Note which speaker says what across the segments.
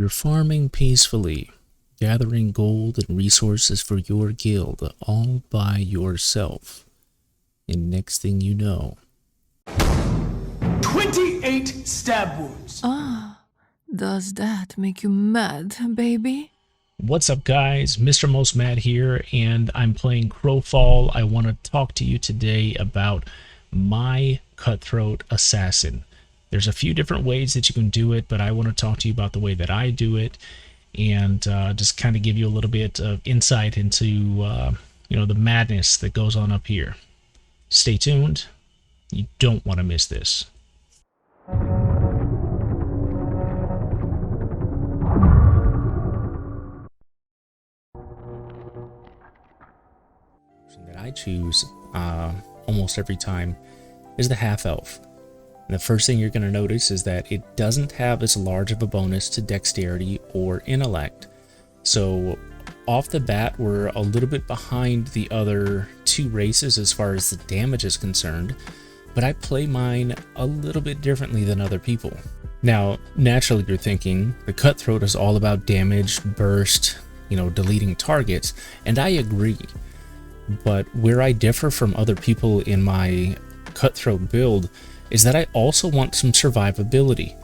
Speaker 1: You're farming peacefully, gathering gold and resources for your guild all by yourself. And next thing you know,
Speaker 2: 28 stab wounds.
Speaker 3: Ah, does that make you mad, baby?
Speaker 1: what's up guys, Mr. Most Mad here, and I'm playing Crowfall. I want to talk to you today about my Cutthroat Assassin. There's a few different ways that you can do it, but I want to talk to you about the way that I do it, and just kind of give you a little bit of insight into the madness that goes on up here. Stay tuned. You don't want to miss this. That I choose almost every time is the half-elf. And the first thing you're going to notice is that it doesn't have as large of a bonus to dexterity or intellect. So off the bat, we're a little bit behind the other two races as far as the damage is concerned, but I play mine a little bit differently than other people. Now, naturally you're thinking, the Cutthroat is all about damage, burst, deleting targets, and I agree. But where I differ from other people in my Cutthroat build is that I also want some survivability.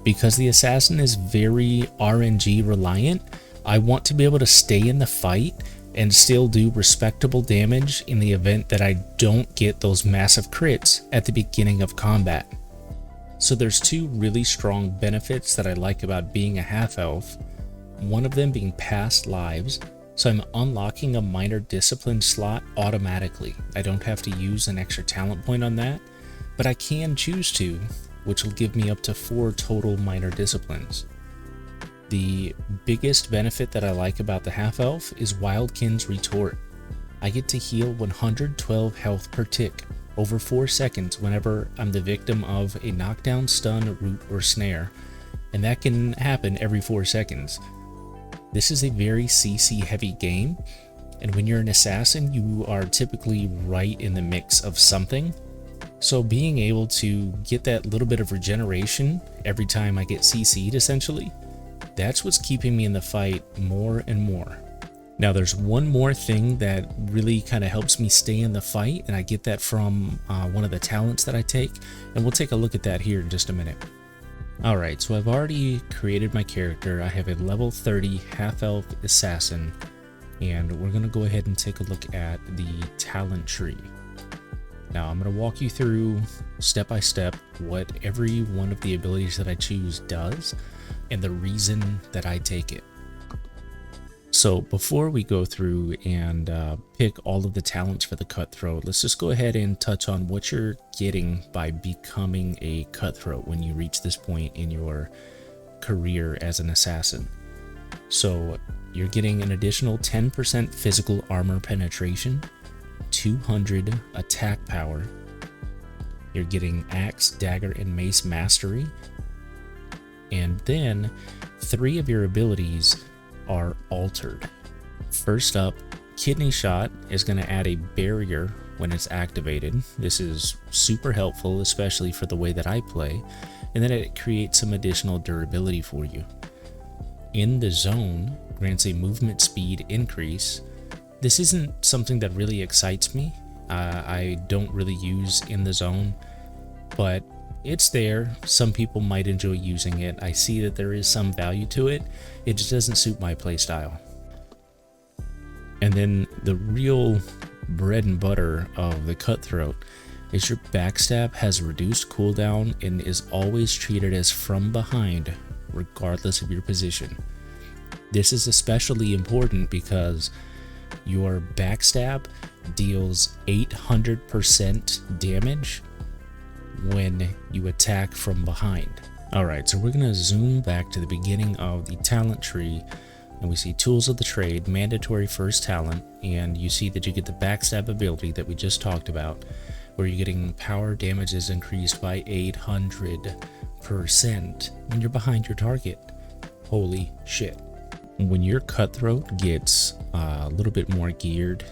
Speaker 1: Because the assassin is very RNG reliant, I want to be able to stay in the fight and still do respectable damage in the event that I don't get those massive crits at the beginning of combat. So there's two really strong benefits that I like about being a half-elf, one of them being past lives. So I'm unlocking a minor discipline slot automatically. I don't have to use an extra talent point on that, but I can choose to, which will give me up to 4 total minor disciplines. The biggest benefit that I like about the half-elf is Wildkin's Retort. I get to heal 112 health per tick over 4 seconds whenever I'm the victim of a knockdown, stun, root, or snare, and that can happen every 4 seconds. This is a very CC heavy game, and when you're an assassin, you are typically right in the mix of something. So being able to get that little bit of regeneration every time I get CC'd essentially, that's what's keeping me in the fight more and more. Now there's one more thing that really kind of helps me stay in the fight, and I get that from one of the talents that I take, and we'll take a look at that here in just a minute. Alright, so I've already created my character. I have a level 30 half-elf assassin, and we're going to go ahead and take a look at the talent tree. Now I'm going to walk you through step by step what every one of the abilities that I choose does, and the reason that I take it. So before we go through and pick all of the talents for the Cutthroat, let's just go ahead and touch on what you're getting by becoming a Cutthroat when you reach this point in your career as an assassin. So you're getting an additional 10% physical armor penetration, 200 attack power, you're getting axe, dagger, and mace mastery, and then 3 of your abilities are altered. First up, Kidney Shot is going to add a barrier when it's activated. This is super helpful, especially for the way that I play, and then it creates some additional durability for you. In the Zone grants a movement speed increase. This isn't something that really excites me. I don't really use In the Zone, but it's there. Some people might enjoy using it. I see that there is some value to it. It just doesn't suit my playstyle. And then the real bread and butter of the Cutthroat is your backstab has reduced cooldown and is always treated as from behind, regardless of your position. This is especially important because your backstab deals 800% damage when you attack from behind. Alright, so we're going to zoom back to the beginning of the talent tree, and we see Tools of the Trade, mandatory first talent, and you see that you get the backstab ability that we just talked about, where you're getting power damages increased by 800% when you're behind your target. Holy shit. When your Cutthroat gets a little bit more geared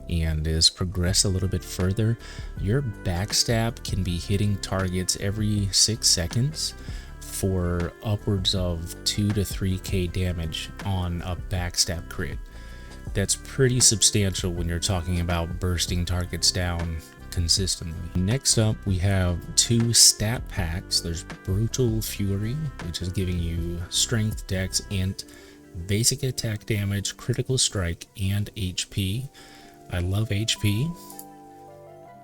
Speaker 1: and is progressed a little bit further, your backstab can be hitting targets every 6 seconds for upwards of 2 to 3k damage on a backstab crit. That's pretty substantial when you're talking about bursting targets down consistently. Next up, we have 2 stat packs. There's Brutal Fury, which is giving you strength, dex, int, basic attack damage, critical strike, and HP. I love HP.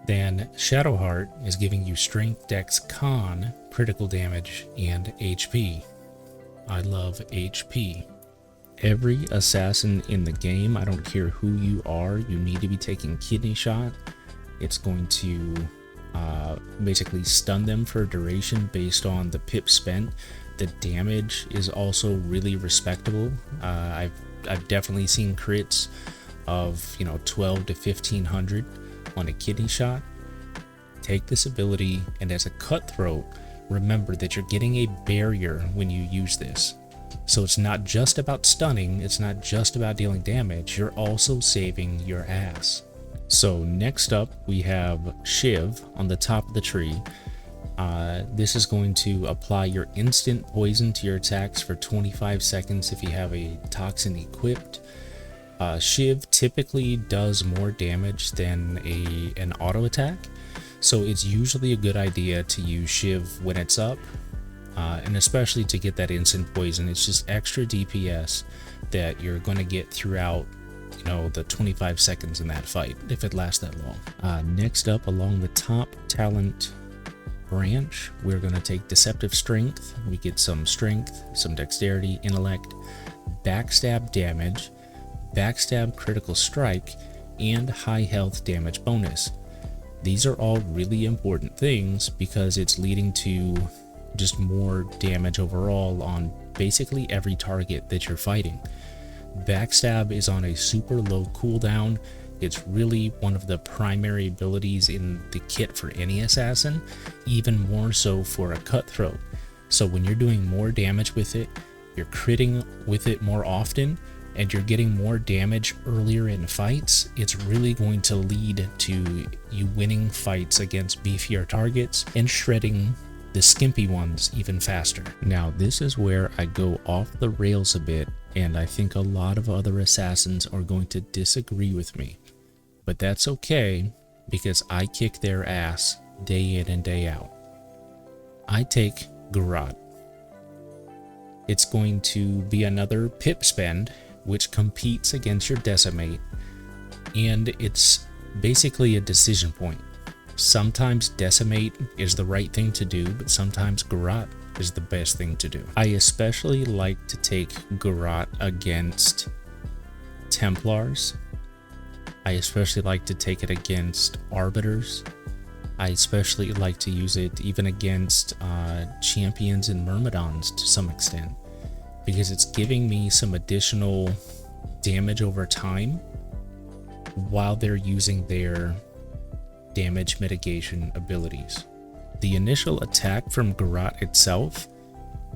Speaker 1: Then Shadowheart is giving you strength, dex, con, critical damage, and HP. I love HP. Every assassin in the game, I don't care who you are, you need to be taking Kidney Shot. It's going to basically stun them for a duration based on the pip spent. The damage is also really respectable. I've definitely seen crits of 12 to 1500 on a Kidney Shot. Take this ability, and as a Cutthroat, remember that you're getting a barrier when you use this. So it's not just about stunning, it's not just about dealing damage, you're also saving your ass. So next up, we have Shiv on the top of the tree. This is going to apply your instant poison to your attacks for 25 seconds if you have a toxin equipped. Shiv typically does more damage than an auto attack, so it's usually a good idea to use Shiv when it's up, and especially to get that instant poison. It's just extra DPS that you're going to get throughout the 25 seconds in that fight, if it lasts that long. Next up, along the top talent branch, we're going to take Deceptive Strength. We get some strength, some dexterity, intellect, backstab damage, backstab critical strike, and high health damage bonus. These are all really important things because it's leading to just more damage overall on basically every target that you're fighting. Backstab is on a super low cooldown. It's really one of the primary abilities in the kit for any assassin, even more so for a Cutthroat. So when you're doing more damage with it, you're critting with it more often, and you're getting more damage earlier in fights, it's really going to lead to you winning fights against beefier targets and shredding the skimpy ones even faster. Now, this is where I go off the rails a bit, and I think a lot of other assassins are going to disagree with me. But that's okay, because I kick their ass day in and day out. I take Garrote. It's going to be another pip spend, which competes against your Decimate, and it's basically a decision point. Sometimes Decimate is the right thing to do, but sometimes Garrote is the best thing to do. I especially like to take Garrote against Templars. I especially like to take it against Arbiters. I especially like to use it even against Champions and Myrmidons to some extent, because it's giving me some additional damage over time while they're using their damage mitigation abilities. The initial attack from Garrote itself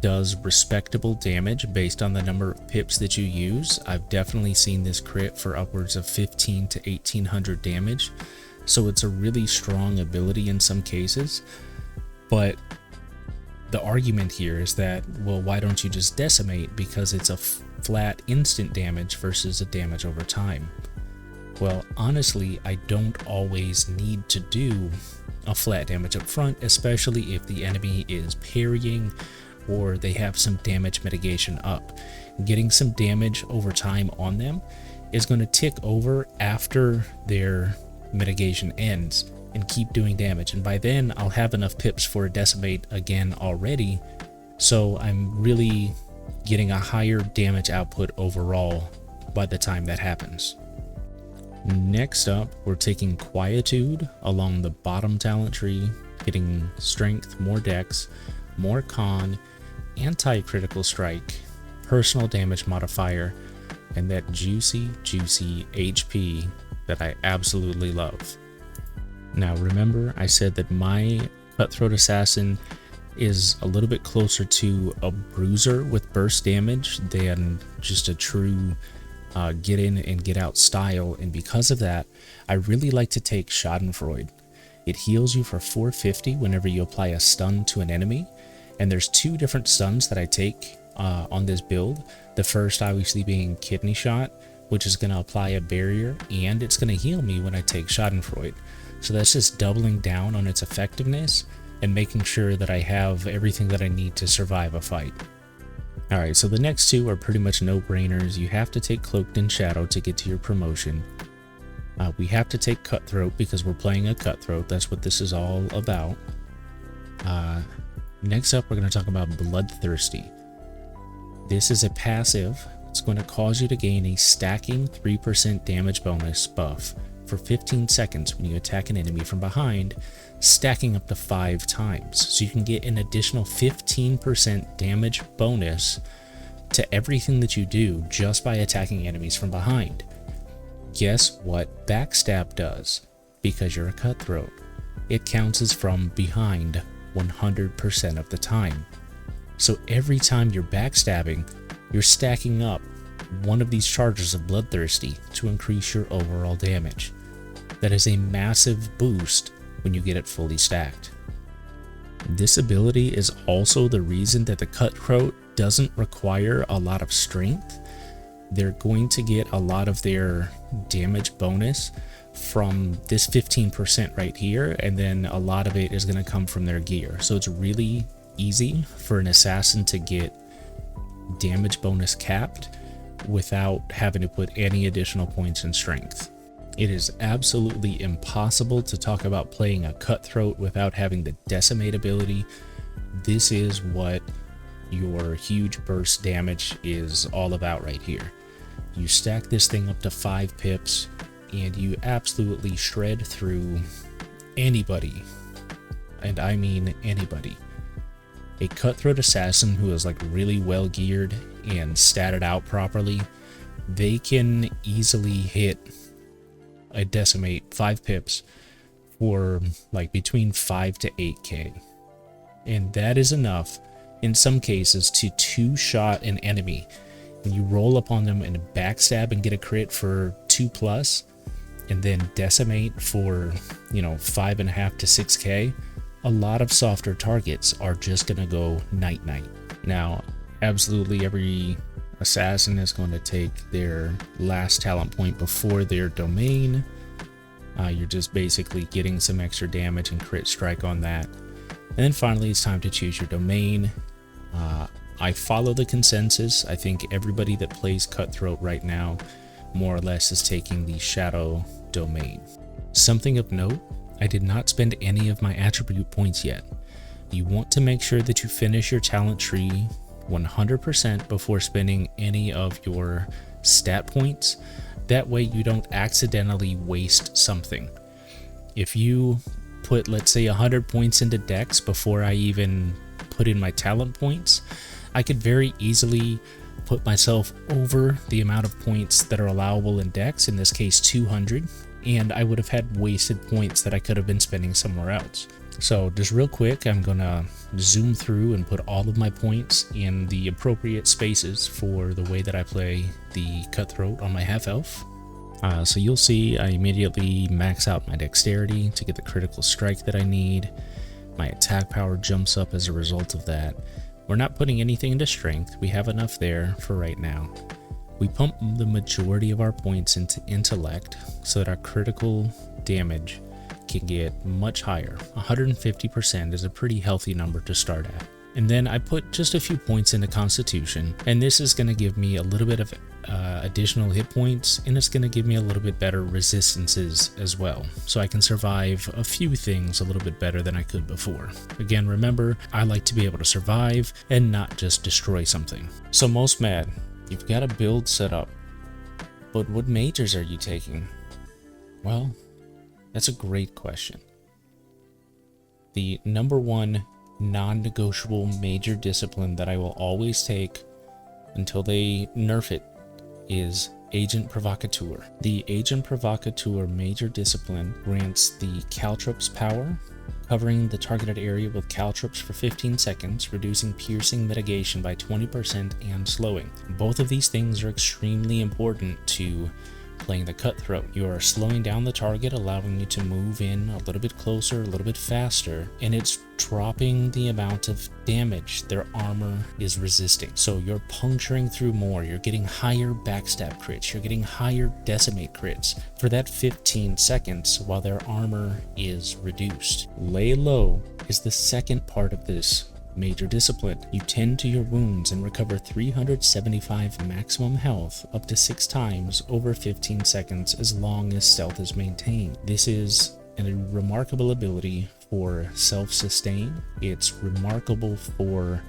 Speaker 1: does respectable damage based on the number of pips that you use. I've definitely seen this crit for upwards of 15 to 1800 damage, so it's a really strong ability in some cases. But the argument here is that, well, why don't you just Decimate, because it's a flat instant damage versus a damage over time? Well, honestly, I don't always need to do a flat damage up front, especially if the enemy is parrying or they have some damage mitigation up. Getting some damage over time on them is going to tick over after their mitigation ends and keep doing damage, and by then I'll have enough pips for a Decimate again already, so I'm really getting a higher damage output overall by the time that happens. Next up, we're taking Quietude along the bottom talent tree, getting strength, more dex, more con, anti-critical strike, personal damage modifier, and that juicy HP that I absolutely love. Now remember, I said that my Cutthroat Assassin is a little bit closer to a bruiser with burst damage than just a true get in and get out style, and because of that, I really like to take Schadenfreude. It heals you for 450 whenever you apply a stun to an enemy, And there's 2 different stuns that I take on this build. The first obviously being Kidney Shot, which is going to apply a barrier, and it's going to heal me when I take Schadenfreude. So that's just doubling down on its effectiveness and making sure that I have everything that I need to survive a fight. Alright, so the next 2 are pretty much no-brainers. You have to take Cloaked in Shadow to get to your promotion. We have to take Cutthroat because we're playing a Cutthroat. That's what this is all about. Next up, we're going to talk about Bloodthirsty. This is a passive. It's going to cause you to gain a stacking 3% damage bonus buff for 15 seconds when you attack an enemy from behind, stacking up to 5 times. So you can get an additional 15% damage bonus to everything that you do just by attacking enemies from behind. Guess what Backstab does? Because you're a Cutthroat, it counts as from behind 100% of the time. So every time you're backstabbing, you're stacking up one of these charges of Bloodthirsty to increase your overall damage. That is a massive boost when you get it fully stacked. This ability is also the reason that the Cutthroat doesn't require a lot of strength. They're going to get a lot of their damage bonus from this 15% right here, and then a lot of it is going to come from their gear. So it's really easy for an assassin to get damage bonus capped without having to put any additional points in strength. It is absolutely impossible to talk about playing a Cutthroat without having the Decimate ability. This is what your huge burst damage is all about right here. You stack this thing up to 5 pips and you absolutely shred through anybody, and I mean anybody. A Cutthroat Assassin who is like really well geared and statted out properly, they can easily hit a Decimate 5 pips for like between 5 to 8k, and that is enough in some cases to 2-shot an enemy. When you roll up on them and backstab and get a crit for 2+, and then Decimate for 5.5 to 6k, a lot of softer targets are just gonna go night-night. Now, absolutely every assassin is going to take their last talent point before their domain. You're just basically getting some extra damage and crit strike on that. And then finally, it's time to choose your domain. I follow the consensus. I think everybody that plays Cutthroat right now more or less is taking the Shadow domain. Something of note, I did not spend any of my attribute points yet. You want to make sure that you finish your talent tree 100% before spending any of your stat points. That way you don't accidentally waste something. If you put, let's say, 100 points into Dex before I even put in my talent points, I could very easily put myself over the amount of points that are allowable in Dex, in this case 200, and I would have had wasted points that I could have been spending somewhere else. So just real quick, I'm gonna zoom through and put all of my points in the appropriate spaces for the way that I play the Cutthroat on my half-elf. So you'll see I immediately max out my dexterity to get the critical strike that I need. My attack power jumps up as a result of that. We're not putting anything into strength, we have enough there for right now. We pump the majority of our points into intellect so that our critical damage can get much higher. 150% is a pretty healthy number to start at. And then I put just a few points into Constitution, and this is going to give me a little bit of additional hit points, and it's going to give me a little bit better resistances as well, so I can survive a few things a little bit better than I could before. Again, remember, I like to be able to survive and not just destroy something. So most mad, you've got a build set up, but what majors are you taking? Well, that's a great question. The number one non-negotiable major discipline that I will always take until they nerf it is Agent Provocateur. The Agent Provocateur major discipline grants the Caltrops power, covering the targeted area with Caltrops for 15 seconds, reducing piercing mitigation by 20% and slowing. Both of these things are extremely important to playing the Cutthroat. You are slowing down the target, allowing you to move in a little bit closer, a little bit faster, and it's dropping the amount of damage their armor is resisting. So you're puncturing through more, you're getting higher backstab crits, you're getting higher decimate crits for that 15 seconds while their armor is reduced. Lay low is the second part of this major discipline. You tend to your wounds and recover 375 maximum health up to 6 times over 15 seconds as long as stealth is maintained. This is a remarkable ability for self-sustain. It's remarkable for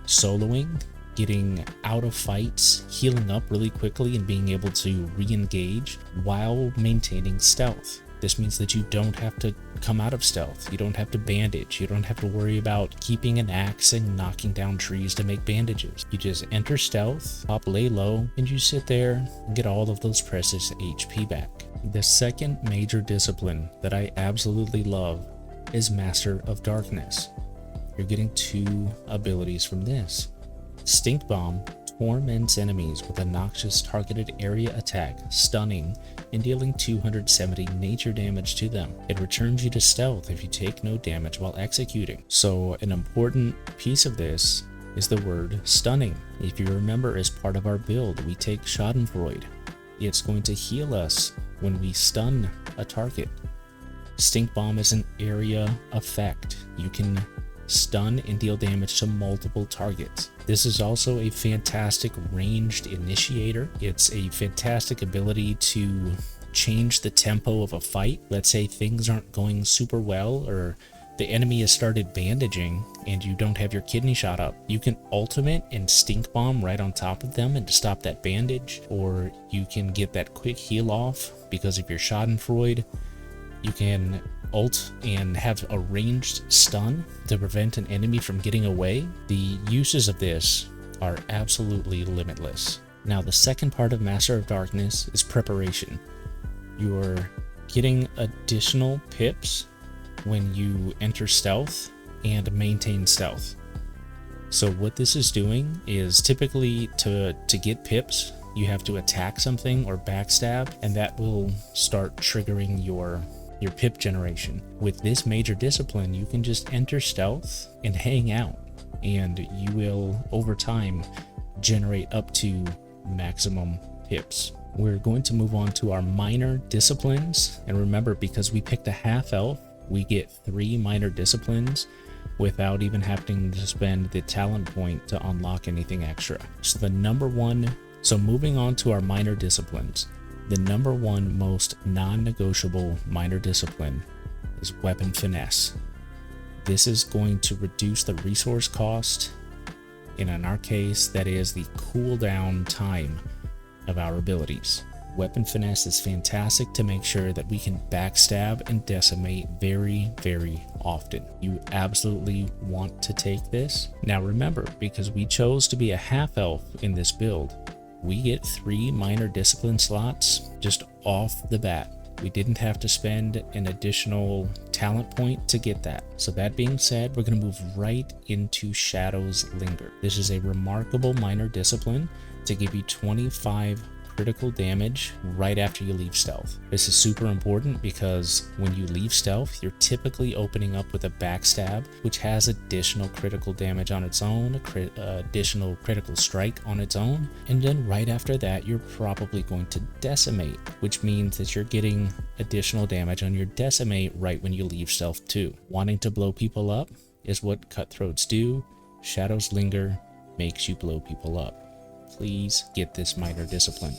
Speaker 1: soloing, getting out of fights, healing up really quickly, and being able to re-engage while maintaining stealth. This means that you don't have to come out of stealth, you don't have to bandage, you don't have to worry about keeping an axe and knocking down trees to make bandages. You just enter stealth, pop lay low, and you sit there and get all of those precious HP back. The second major discipline that I absolutely love is Master of Darkness. You're getting 2 abilities from this. Stink Bomb torments enemies with a noxious targeted area attack, stunning, and dealing 270 nature damage to them. It returns you to stealth if you take no damage while executing. So an important piece of this is the word stunning. If you remember, as part of our build, we take Schadenfreude. It's going to heal us when we stun a target. Stink Bomb is an area effect. You can stun and deal damage to multiple targets. This is also a fantastic ranged initiator. It's a fantastic ability to change the tempo of a fight. Let's say things aren't going super well, or the enemy has started bandaging and you don't have your kidney shot up. You can ultimate and Stink Bomb right on top of them and to stop that bandage, or you can get that quick heal off because of your Schadenfreude. You can ult and have a ranged stun to prevent an enemy from getting away. The uses of this are absolutely limitless. Now, the second part of Master of Darkness is preparation. You're getting additional pips when you enter stealth and maintain stealth. So what this is doing is typically to get pips, you have to attack something or backstab, and that will start triggering your pip generation. With this major discipline, you can just enter stealth and hang out, and you will over time generate up to maximum pips. We're going to move on to our minor disciplines, and remember, because we picked a half elf, we get 3 minor disciplines without even having to spend the talent point to unlock anything extra. So moving on to our minor disciplines, the number 1 most non-negotiable minor discipline is Weapon Finesse. This is going to reduce the resource cost, and in our case, that is the cooldown time of our abilities. Weapon Finesse is fantastic to make sure that we can backstab and decimate very, very often. You absolutely want to take this. Now remember, because we chose to be a half elf in this build, we get 3 minor discipline slots just off the bat. We didn't have to spend an additional talent point to get that. So that being said, we're going to move right into Shadows Linger. This is a remarkable minor discipline to give you 25 critical damage right after you leave stealth. This is super important because when you leave stealth, you're typically opening up with a backstab, which has additional critical damage on its own, additional critical strike on its own, and then right after that, you're probably going to decimate, which means that you're getting additional damage on your decimate right when you leave stealth too. Wanting to blow people up is what Cutthroats do. Shadows Linger makes you blow people up. Please get this minor discipline.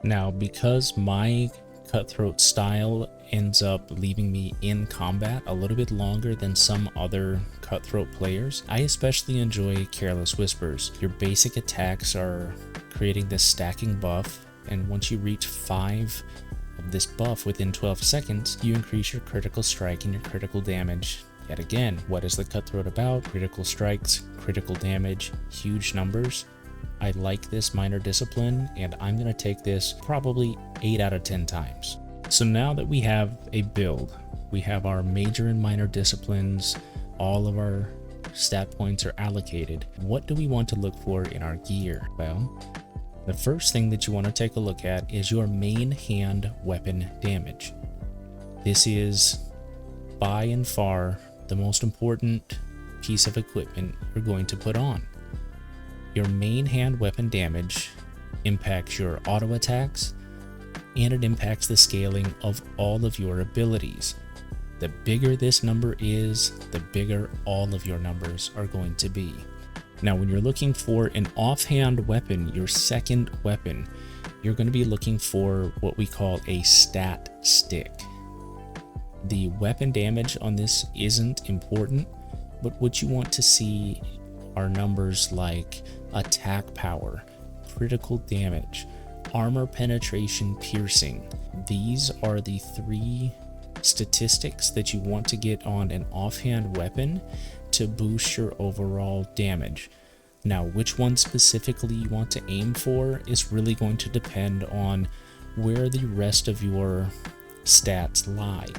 Speaker 1: Now, because my Cutthroat style ends up leaving me in combat a little bit longer than some other Cutthroat players, I especially enjoy Careless Whispers. Your basic attacks are creating this stacking buff, and once you reach 5 of this buff within 12 seconds, you increase your critical strike and your critical damage. Yet again, what is the Cutthroat about? Critical strikes, critical damage, huge numbers. I like this minor discipline, and I'm going to take this probably 8 out of 10 times. So now that we have a build, we have our major and minor disciplines, all of our stat points are allocated, what do we want to look for in our gear? Well, The first thing that you want to take a look at is your main hand weapon damage. This is by and far the most important piece of equipment you're going to put on. Your main hand weapon damage impacts your auto attacks, and it impacts the scaling of all of your abilities. The bigger this number is, the bigger all of your numbers are going to be. Now, when you're looking for an offhand weapon, your second weapon, you're going to be looking for what we call a stat stick. The weapon damage on this isn't important, but what you want to see are numbers like attack power, critical damage, armor penetration, piercing. These are the 3 statistics that you want to get on an offhand weapon to boost your overall damage. Now, which one specifically you want to aim for is really going to depend on where the rest of your stats lie.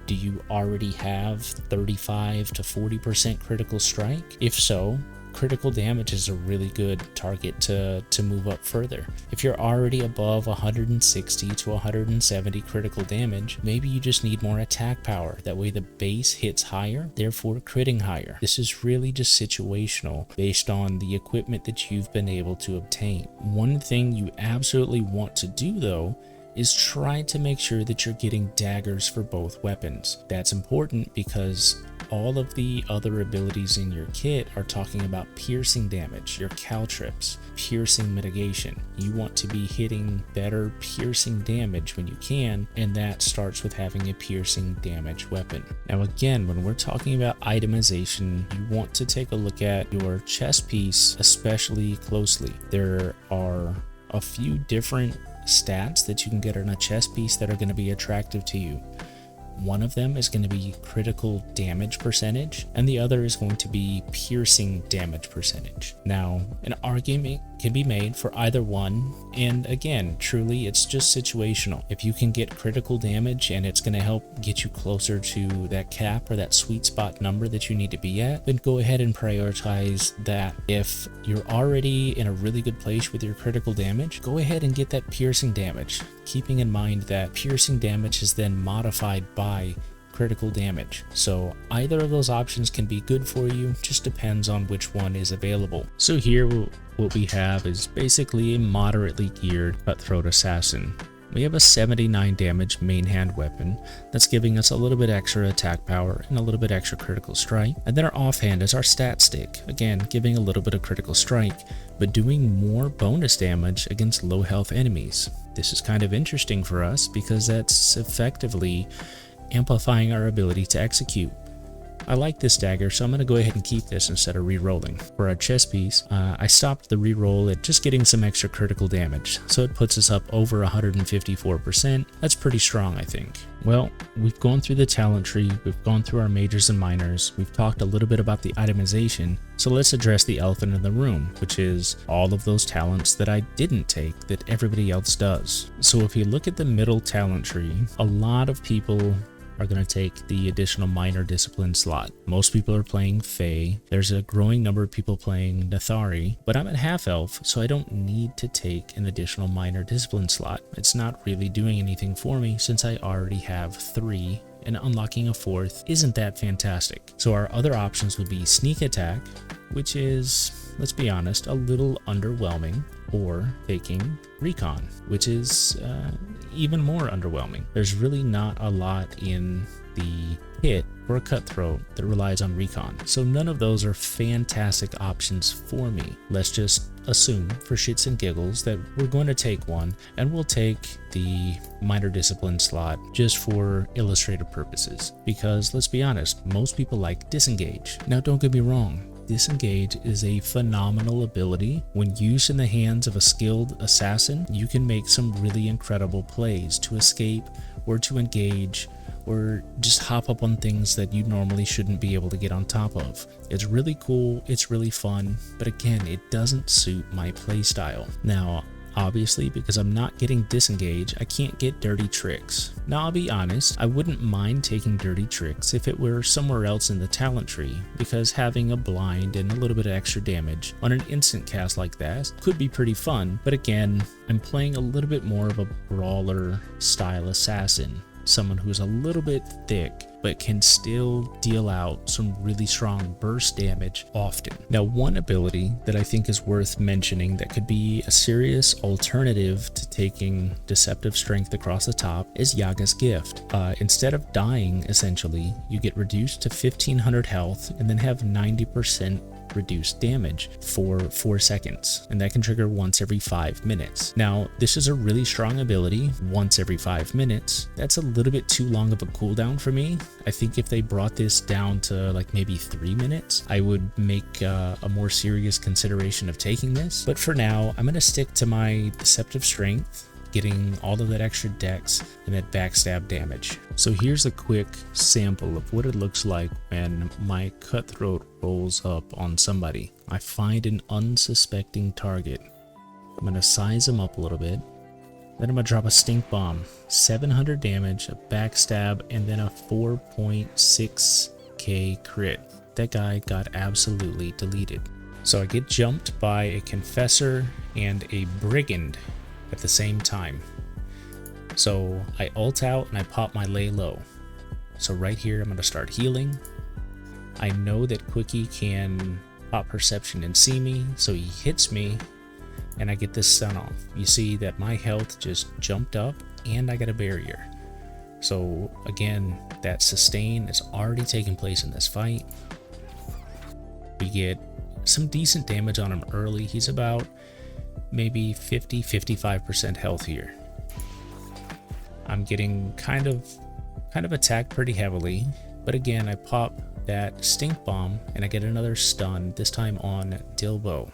Speaker 1: Do you already have 35 to 40% critical strike? If so, critical damage is a really good target to move up further. If you're already above 160 to 170 critical damage, maybe you just need more attack power. That way the base hits higher, therefore critting higher. This is really just situational based on the equipment that you've been able to obtain. One thing you absolutely want to do though is try to make sure that you're getting daggers for both weapons. That's important because all of the other abilities in your kit are talking about piercing damage, your caltrips, piercing mitigation. You want to be hitting better piercing damage when you can, and that starts with having a piercing damage weapon. Now again, when we're talking about itemization, you want to take a look at your chest piece especially closely. There are a few different stats that you can get on a chest piece that are going to be attractive to you. One of them is going to be critical damage percentage, and the other is going to be piercing damage percentage. Now, an argument can be made for either one, and again, truly, it's just situational. If you can get critical damage and it's going to help get you closer to that cap or that sweet spot number that you need to be at, then go ahead and prioritize that. If you're already in a really good place with your critical damage, go ahead and get that piercing damage, keeping in mind that piercing damage is then modified by critical damage. So either of those options can be good for you, just depends on which one is available. So here what we have is basically a moderately geared Cutthroat Assassin. We have a 79 damage main hand weapon that's giving us a little bit extra attack power and a little bit extra critical strike. And then our offhand is our stat stick, again giving a little bit of critical strike, but doing more bonus damage against low health enemies. This is kind of interesting for us because that's effectively amplifying our ability to execute. I like this dagger, so I'm going to go ahead and keep this instead of re-rolling. For our chest piece, I stopped the re-roll at just getting some extra critical damage, so it puts us up over 154%. That's pretty strong, I think. Well, we've gone through the talent tree, we've gone through our majors and minors, we've talked a little bit about the itemization, so let's address the elephant in the room, which is all of those talents that I didn't take that everybody else does. So if you look at the middle talent tree, a lot of people are going to take the additional minor discipline slot. Most people are playing Fae. There's a growing number of people playing Nathari, but I'm at half elf, so I don't need to take an additional minor discipline slot. It's not really doing anything for me since I already have 3, and unlocking a 4th isn't that fantastic. So our other options would be sneak attack, which is, let's be honest, a little underwhelming, or taking recon, which is even more underwhelming. There's really not a lot in the kit for a cutthroat that relies on recon, so none of those are fantastic options for me. Let's just assume for shits and giggles that we're going to take one, and we'll take the minor discipline slot just for illustrative purposes, because let's be honest, most people like disengage. Now don't get me wrong, disengage is a phenomenal ability. When used in the hands of a skilled assassin, you can make some really incredible plays to escape or to engage or just hop up on things that you normally shouldn't be able to get on top of. It's really cool, it's really fun, but again, it doesn't suit my playstyle. Now, Obviously, because I'm not getting disengaged, I can't get dirty tricks. Now I'll be honest, I wouldn't mind taking dirty tricks if it were somewhere else in the talent tree, because having a blind and a little bit of extra damage on an instant cast like that could be pretty fun, but again, I'm playing a little bit more of a brawler style assassin, someone who's a little bit thick but can still deal out some really strong burst damage often. Now, one ability that I think is worth mentioning that could be a serious alternative to taking Deceptive Strength across the top is Yaga's Gift. Instead of dying, essentially, you get reduced to 1500 health and then have 90% reduced damage for 4 seconds, and that can trigger once every 5 minutes. Now, this is a really strong ability once every 5 minutes. That's a little bit too long of a cooldown for me. I think if they brought this down to like maybe 3 minutes, I would make a more serious consideration of taking this. But for now, I'm going to stick to my Deceptive Strength, getting all of that extra dex and that backstab damage. So here's a quick sample of what it looks like when my Cutthroat rolls up on somebody. I find an unsuspecting target. I'm going to size him up a little bit. Then I'm going to drop a stink bomb, 700 damage, a backstab, and then a 4.6k crit. That guy got absolutely deleted. So I get jumped by a Confessor and a Brigand at the same time. So I ult out and I pop my lay low. So right here I'm going to start healing. I know that Quickie can pop perception and see me, so he hits me and I get this stun off. You see that my health just jumped up and I got a barrier. So again, that sustain is already taking place in this fight. We get some decent damage on him early. He's about maybe 50-55% health here. I'm getting kind of attacked pretty heavily, but again, I pop that stink bomb and I get another stun, this time on Dilbo.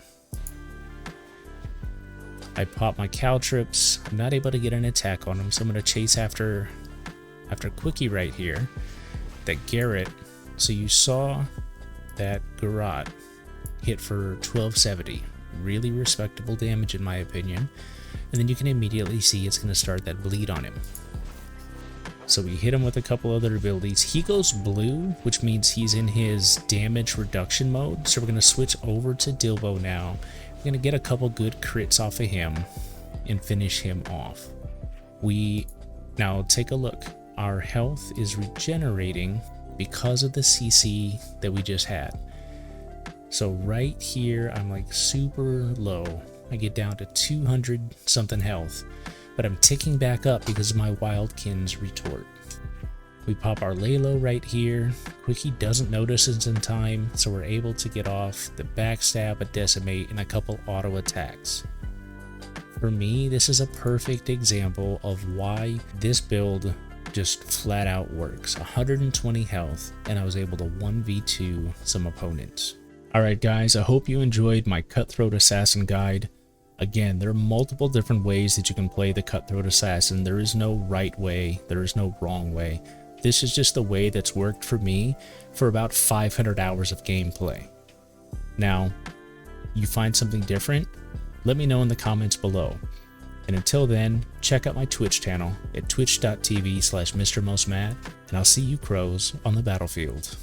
Speaker 1: I pop my caltrips. I'm not able to get an attack on him, so I'm going to chase after Quickie right here, that Garrett. So you saw that Garrot hit for 1270. Really respectable damage in my opinion. And then you can immediately see it's going to start that bleed on him. So we hit him with a couple other abilities. He goes blue, which means he's in his damage reduction mode. So we're going to switch over to Dilbo now. We're going to get a couple good crits off of him and finish him off. Now take a look. Our health is regenerating because of the CC that we just had. So right here, I'm like super low. I get down to 200 something health, but I'm ticking back up because of my Wildkin's retort. We pop our lay low right here. Quickie doesn't notice us in time, so we're able to get off the backstab, a decimate, and a couple auto attacks. For me, this is a perfect example of why this build just flat out works. 120 health, and I was able to 1v2 some opponents. Alright guys, I hope you enjoyed my Cutthroat Assassin guide. Again, there are multiple different ways that you can play the Cutthroat Assassin. There is no right way, there is no wrong way. This is just the way that's worked for me for about 500 hours of gameplay. Now, you find something different? Let me know in the comments below. And until then, check out my Twitch channel at twitch.tv/MrMostMad, and I'll see you crows on the battlefield.